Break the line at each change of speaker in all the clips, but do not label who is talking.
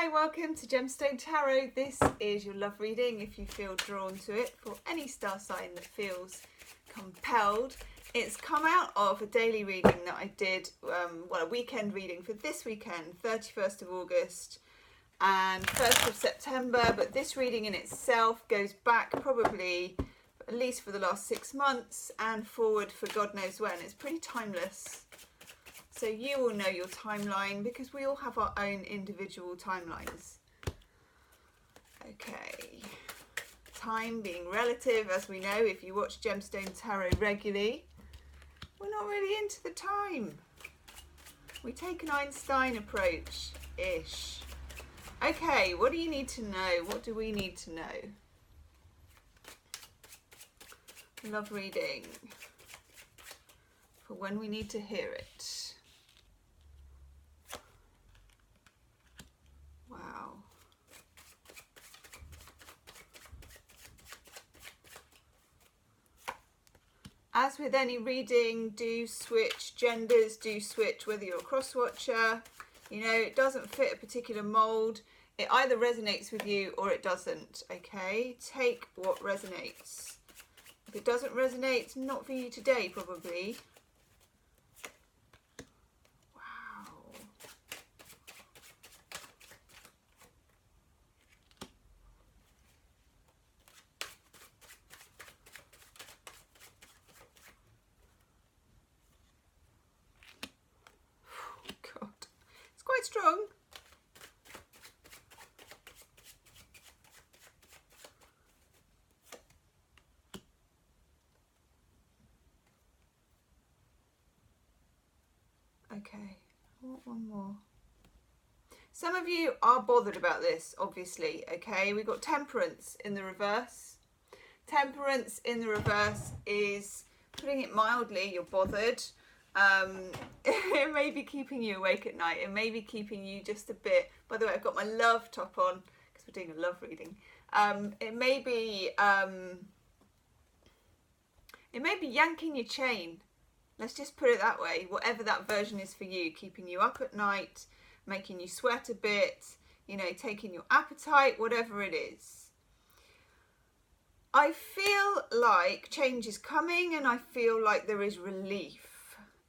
Hi, welcome to Gemstone Tarot. This is your love reading if you feel drawn to it for any star sign that feels compelled. It's come out of a daily reading that I did, a weekend reading for this weekend, 31st of August and 1st of September, but this reading in itself goes back probably at least for the last 6 months and forward for God knows when. It's pretty timeless. So you will know your timeline because we all have our own individual timelines. Okay, time being relative, as we know, if you watch Gemstone Tarot regularly, we're not really into the time. We take an Einstein approach-ish. Okay, what do you need to know? What do we need to know? Love reading for when we need to hear it. Wow. As with any reading, do switch genders, do switch whether you're a cross-watcher. You know, it doesn't fit a particular mould. It either resonates with you or it doesn't, okay? Take what resonates. If it doesn't resonate, it's not for you today, probably. Quite strong. Okay, one more. Some of you are bothered about this, obviously, okay? We've got Temperance in the reverse. Temperance in the reverse is, putting it mildly, you're bothered. It may be keeping you awake at night. It may be keeping you just a bit. By the way, I've got my love top on because we're doing a love reading. It may be yanking your chain. Let's just put it that way. Whatever that version is for you, keeping you up at night, making you sweat a bit, you know, taking your appetite, whatever it is. I feel like change is coming, and I feel like there is relief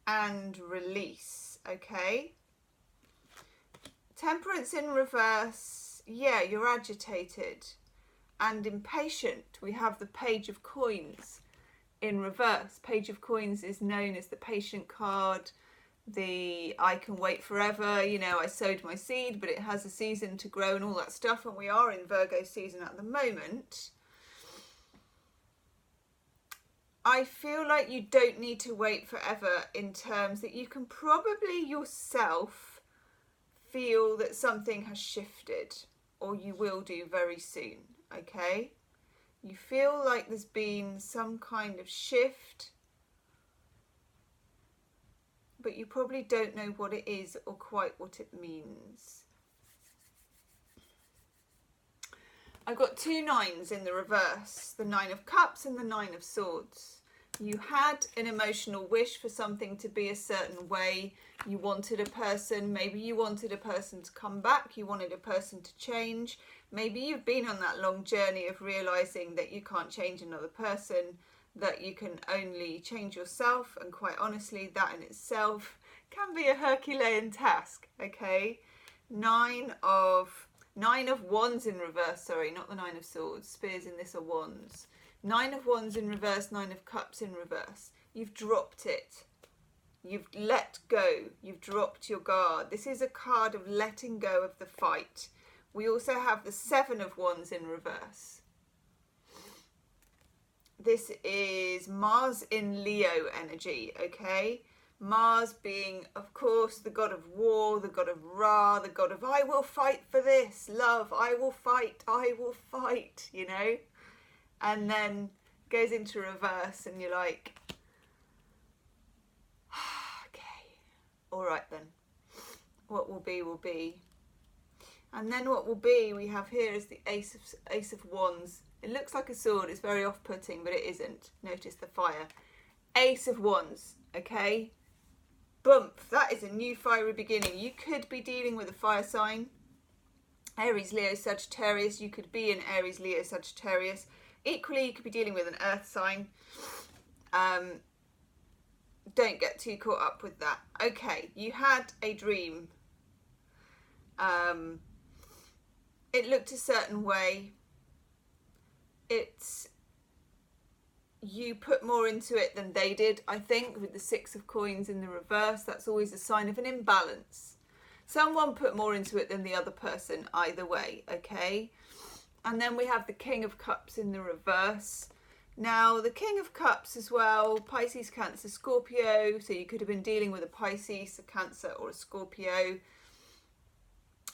and release, okay? Temperance in reverse, yeah, you're agitated and impatient. We have the Page of Coins in reverse. Page of Coins is known as the patient card, the I can wait forever, you know, I sowed my seed, but it has a season to grow and all that stuff, and we are in Virgo season at the moment. I feel like you don't need to wait forever, in terms that you can probably yourself feel that something has shifted, or you will do very soon, okay? You feel like there's been some kind of shift, but you probably don't know what it is or quite what it means. I've got 2 9s in the reverse, the 9 of Cups and the 9 of Swords. You had an emotional wish for something to be a certain way. You wanted a person, maybe you wanted a person to come back, you wanted a person to change. Maybe you've been on that long journey of realising that you can't change another person, that you can only change yourself, and quite honestly, that in itself can be a Herculean task, okay? 9 of Wands in reverse, sorry, not the 9 of Swords. Spears in this are Wands. 9 of Wands in reverse, 9 of Cups in reverse. You've dropped it. You've let go. You've dropped your guard. This is a card of letting go of the fight. We also have the 7 of Wands in reverse. This is Mars in Leo energy, okay? Mars being, of course, the god of war, the god of Ra, the god of I will fight for this, love, I will fight, you know? And then goes into reverse and you're like, okay, all right then. What will be, will be. And then what will be, we have here is the Ace of Wands. It looks like a sword, it's very off-putting, but it isn't. Notice the fire. Ace of Wands, okay? Bump, that is a new fiery beginning. You could be dealing with a fire sign. Aries, Leo, Sagittarius. You could be in Aries, Leo, Sagittarius. Equally, you could be dealing with an earth sign. Don't get too caught up with that. Okay, you had a dream. It looked a certain way. You put more into it than they did, I think, with the 6 of coins in the reverse. That's always a sign of an imbalance. Someone put more into it than the other person, either way, okay? And then we have the King of Cups in the reverse. Now, the King of Cups as well, Pisces, Cancer, Scorpio. So you could have been dealing with a Pisces, a Cancer, or a Scorpio.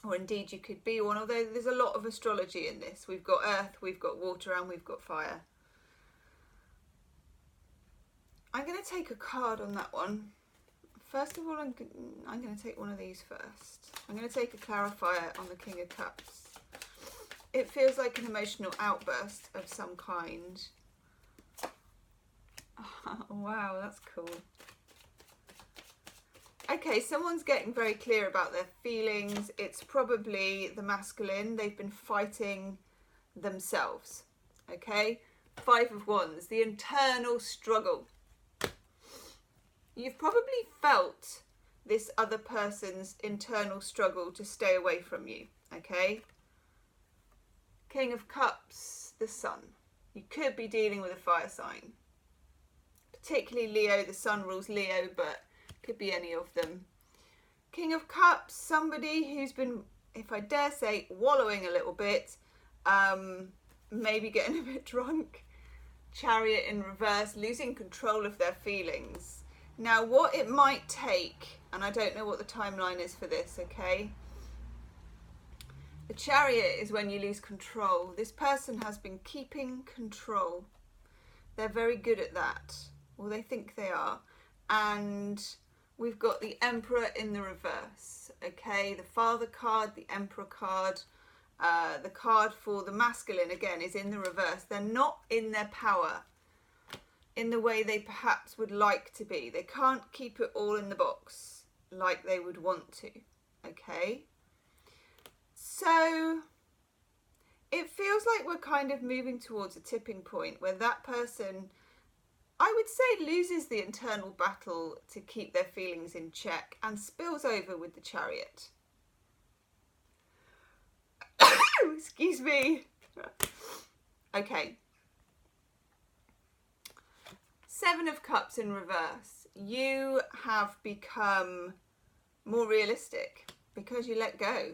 Or indeed you could be one, although there's a lot of astrology in this. We've got earth, we've got water, and we've got fire. I'm going to take a card on that one. First of all, I'm going to take one of these first. I'm going to take a clarifier on the King of Cups. It feels like an emotional outburst of some kind. Oh, wow, that's cool. Okay, someone's getting very clear about their feelings. It's probably the masculine. They've been fighting themselves. Okay, 5 of Wands, the internal struggle. You've probably felt this other person's internal struggle to stay away from you. Okay, King of Cups, the Sun. You could be dealing with a fire sign. Particularly Leo, the Sun rules Leo, but could be any of them. King of Cups, somebody who's been, if I dare say, wallowing a little bit, maybe getting a bit drunk. Chariot in reverse, losing control of their feelings. Now, what it might take, and I don't know what the timeline is for this, okay? The Chariot is when you lose control. This person has been keeping control. They're very good at that, or they think they are. And we've got the Emperor in the reverse, okay? The Father card, the Emperor card, the card for the masculine, again, is in the reverse. They're not in their power in the way they perhaps would like to be. They can't keep it all in the box like they would want to, okay? So it feels like we're kind of moving towards a tipping point where that person, I would say, loses the internal battle to keep their feelings in check and spills over with the Chariot. Excuse me. Okay. 7 of Cups in reverse. You have become more realistic because you let go.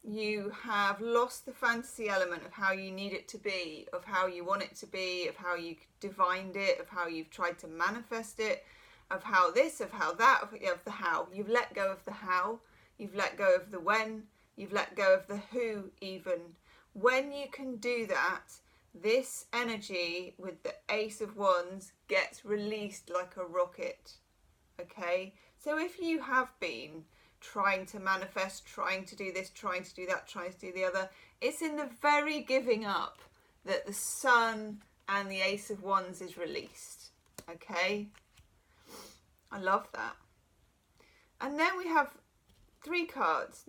You have lost the fantasy element of how you need it to be, of how you want it to be, of how you divined it, of how you've tried to manifest it, of how this, of how that, of the how. You've let go of the how. You've let go of the when. You've let go of the who even. When you can do that, this energy with the Ace of Wands gets released like a rocket, okay? So if you have been trying to manifest, trying to do this, trying to do that, trying to do the other, it's in the very giving up that the Sun and the Ace of Wands is released, okay? I love that. And then we have 4 cards.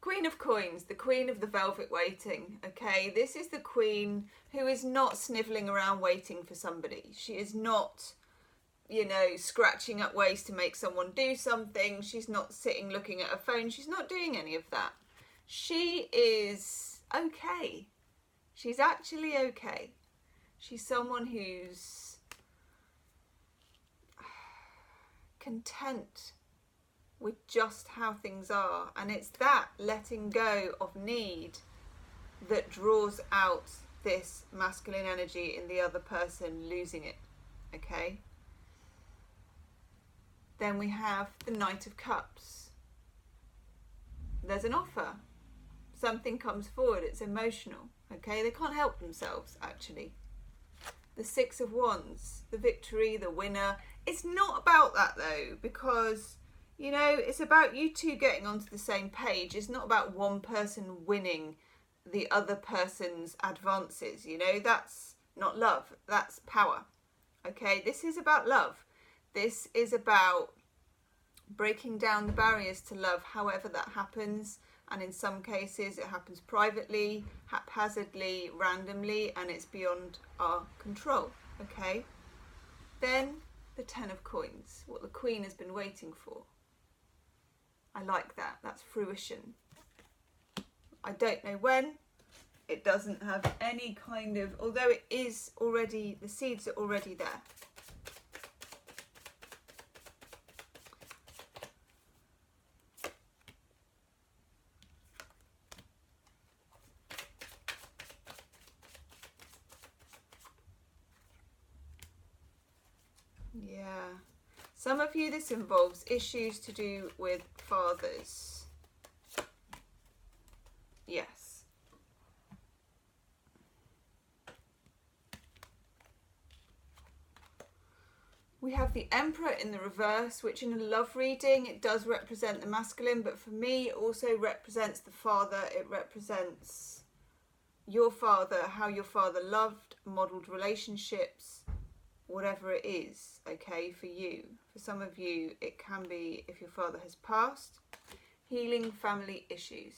Queen of Coins, the Queen of the Velvet Waiting, okay? This is the Queen who is not snivelling around waiting for somebody. She is not, you know, scratching up ways to make someone do something. She's not sitting looking at her phone. She's not doing any of that. She is okay. She's actually okay. She's someone who's content with just how things are, and it's that letting go of need that draws out this masculine energy in the other person losing it, okay? Then we have the Knight of Cups. There's an offer. Something comes forward. It's emotional, okay? They can't help themselves, actually. The 6 of Wands, the victory, the winner. It's not about that, though, because, you know, it's about you two getting onto the same page. It's not about one person winning the other person's advances, you know? That's not love. That's power, okay? This is about love. This is about breaking down the barriers to love, however that happens. And in some cases it happens privately, haphazardly, randomly, and it's beyond our control. Okay, then the 10 of coins, what the Queen has been waiting for. I like that. That's fruition. I don't know when. It doesn't have any kind of, although it is already, the seeds are already there. Yeah. Some of you, this involves issues to do with fathers. Yes. We have the Emperor in the reverse, which in a love reading, it does represent the masculine, but for me, it also represents the father. It represents your father, how your father loved, modelled relationships, whatever it is, okay, for you. For some of you, it can be, if your father has passed, healing family issues.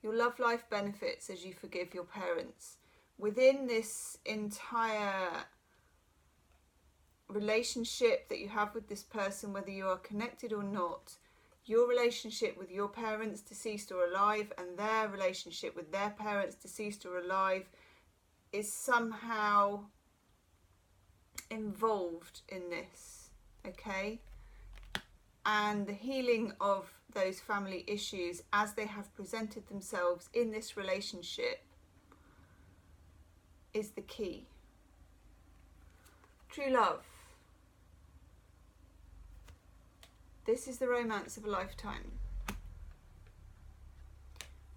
Your love life benefits as you forgive your parents. Within this entire relationship that you have with this person, whether you are connected or not, your relationship with your parents, deceased or alive, and their relationship with their parents, deceased or alive, is somehow involved in this, okay? And the healing of those family issues as they have presented themselves in this relationship is the key. True love. This is the romance of a lifetime.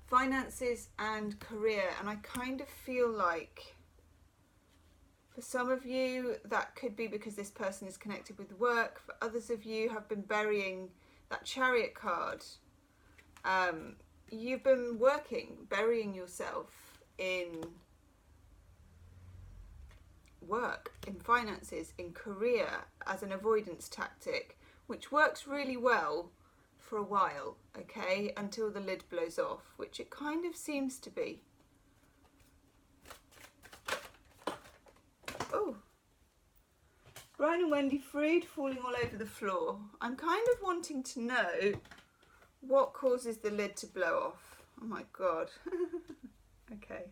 Finances and career, and I kind of feel like for some of you that could be because this person is connected with work. For others of you have been burying that Chariot card. You've been working, burying yourself in work, in finances, in career as an avoidance tactic, which works really well for a while, okay, until the lid blows off, which it kind of seems to be. Oh, Brian and Wendy Freed falling all over the floor. I'm kind of wanting to know what causes the lid to blow off. Oh my God. Okay.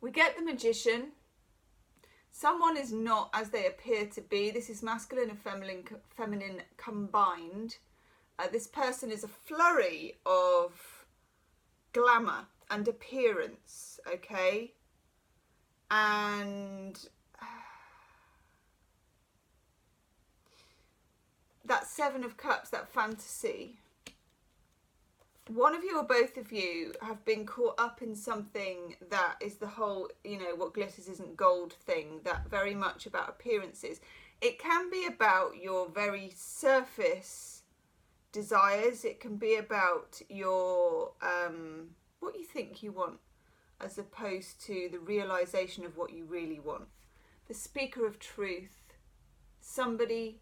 We get the Magician. Someone is not as they appear to be. This is masculine and feminine combined. This person is a flurry of glamour and appearance, okay? And that Seven of Cups, that fantasy. One of you or both of you have been caught up in something that is the whole, you know, what glitters isn't gold thing, that very much about appearances. It can be about your very surface desires. It can be about your, what you think you want, as opposed to the realization of what you really want. The Speaker of Truth. Somebody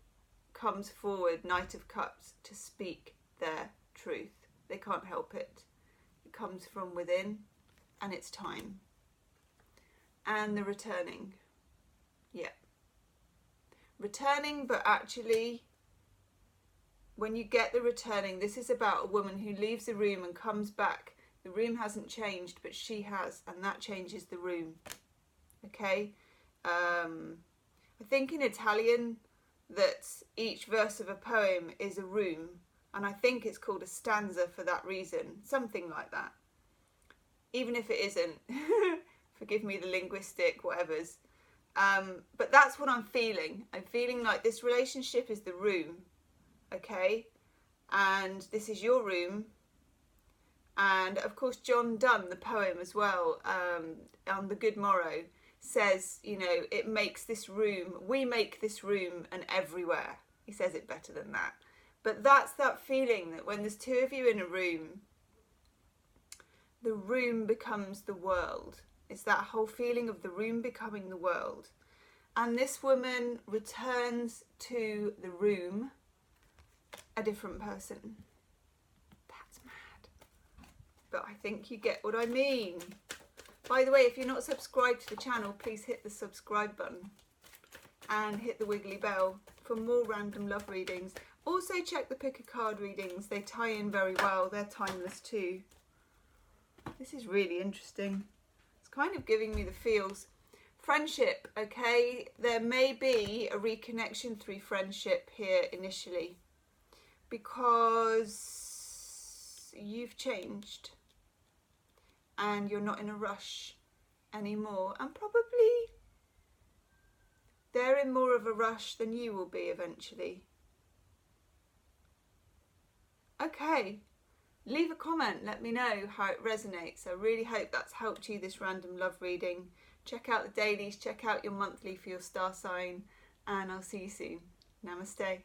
comes forward, Knight of Cups, to speak their truth. They can't help it. It comes from within, and it's time. And the returning. Yeah. Returning, but actually, when you get the returning, this is about a woman who leaves the room and comes back. The room hasn't changed, but she has, and that changes the room. Okay? I think in Italian that each verse of a poem is a room. And I think it's called a stanza for that reason. Something like that. Even if it isn't. Forgive me the linguistic whatevers. But that's what I'm feeling. I'm feeling like this relationship is the room. Okay? And this is your room. And of course John Donne, the poem as well, on The Good Morrow, says, you know, it makes this room, we make this room an everywhere. He says it better than that. But that's that feeling that when there's two of you in a room, the room becomes the world. It's that whole feeling of the room becoming the world. and this woman returns to the room a different person. That's mad. But I think you get what I mean. By the way, if you're not subscribed to the channel, please hit the subscribe button and hit the wiggly bell for more random love readings. Also check the pick a card readings. They tie in very well. They're timeless too. This is really interesting. It's kind of giving me the feels. Friendship, okay? There may be a reconnection through friendship here initially because you've changed and you're not in a rush anymore, and probably they're in more of a rush than you will be eventually. Okay, leave a comment, let me know how it resonates. I really hope that's helped you, this random love reading. Check out the dailies, check out your monthly for your star sign, and I'll see you soon. Namaste.